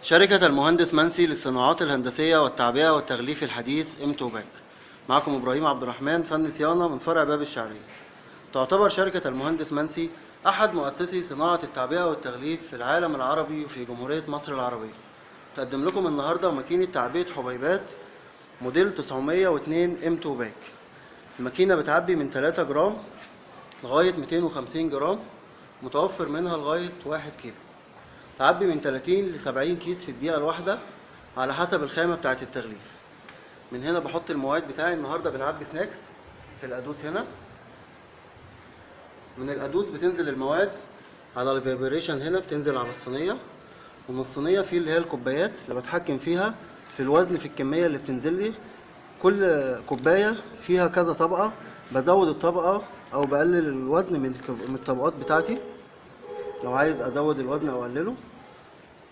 شركة المهندس منسي للصناعات الهندسية والتعبئة والتغليف الحديث M2 باك. معكم إبراهيم عبد الرحمن، فني صيانة من فرع باب الشعرية. تعتبر شركة المهندس منسي أحد مؤسسي صناعة التعبئة والتغليف في العالم العربي وفي جمهورية مصر العربية. تقدم لكم النهاردة ماكينة تعبئة حبيبات موديل 902 M2 باك. الماكينة بتعبي من 3 جرام لغاية 250 جرام، متوفر منها لغاية 1 كيلو. تعبي من 30 ل 70 كيس في الدقيقة الواحدة على حسب الخامة بتاعة التغليف. من هنا بحط المواد بتاعي. النهاردة بنعبي سناكس في القادوس هنا. من القادوس بتنزل المواد على الفيبريشن، هنا بتنزل على الصينية، ومن الصينية في اللي هي الكوبايات اللي بتحكم فيها في الوزن، في الكمية اللي بتنزل لي. كل كوباية فيها كذا طبقة، بزود الطبقة أو بقلل الوزن من الطبقات بتاعتي لو عايز أزود الوزن أو أقلله.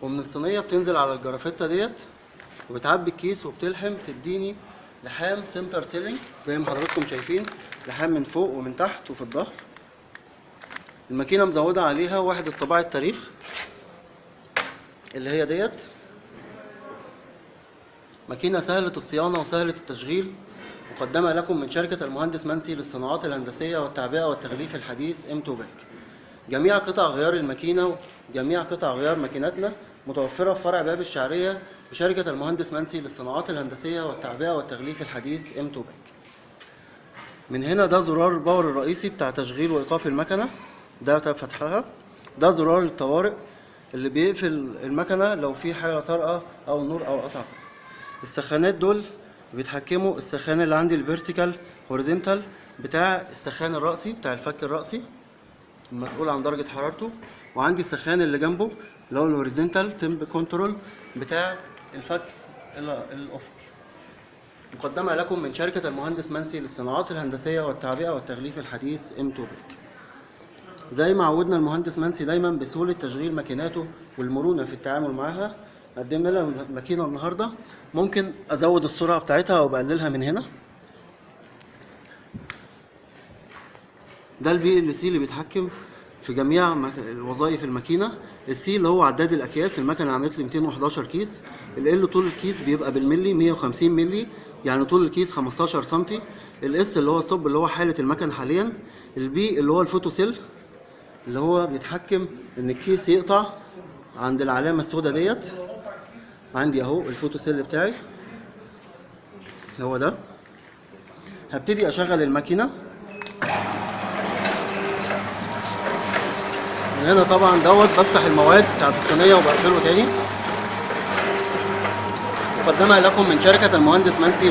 ومن الصينية بتنزل على الجرافيتا ديت وبتعبي الكيس وبتلحم، تديني لحام سنتر سيلينج زي ما حضراتكم شايفين، لحام من فوق ومن تحت وفي الظهر. الماكينة مزودة عليها وحدة طباعة التاريخ اللي هي ديت. ماكينة سهلة الصيانة وسهلة التشغيل، مقدمة لكم من شركة المهندس منسي للصناعات الهندسية والتعبئة والتغليف الحديث M2 باك. جميع قطع غيار الماكينة وجميع قطع غيار ماكينتنا متوفرة في فرع باب الشعرية بشركة المهندس منسي للصناعات الهندسية والتعبئة والتغليف الحديث M2 باك. من هنا ده زرار الباور الرئيسي بتاع تشغيل وإيقاف المكنة، ده فتحها. ده زرار الطوارئ اللي بيقفل المكنة لو في حاجة طارئة أو نور أو قطع. السخانات دول بيتحكموا، السخان اللي عندي الفيرتيكال هوريزونتال بتاع السخان الرأسي بتاع الفك الرأسي المسؤول عن درجة حرارته، وعندي السخان اللي جنبه اللي هو الهوريزونتال تمب كنترول بتاع الفك الأفقي. مقدمة لكم من شركة المهندس منسي للصناعات الهندسية والتعبئة والتغليف الحديث M2 باك. زي ما عودنا المهندس منسي دايما بسهولة تشغيل ماكيناته والمرونة في التعامل معها، قدمنا لنا الماكينة النهاردة. ممكن أزود السرعة بتاعتها أو بقللها من هنا. ده البي ال سي اللي بيتحكم في جميع الوظائف الماكينه. السي اللي هو عداد الاكياس، المكنه عملت لي 211 كيس. ال طول الكيس بيبقى بالملي 150 ملي، يعني طول الكيس 15 سم. الاس اللي هو ستوب اللي هو حاله المكنه حاليا. البي اللي هو الفوتو سيل اللي هو بيتحكم ان الكيس يقطع عند العلامه السوداء ديت. عندي اهو الفوتو سيل بتاعي اللي هو ده. هبتدي اشغل الماكينه من هنا. طبعا دوت بفتح المواد بتاعت الصينيه وبقفله تاني. مقدمه لكم من شركه المهندس منسي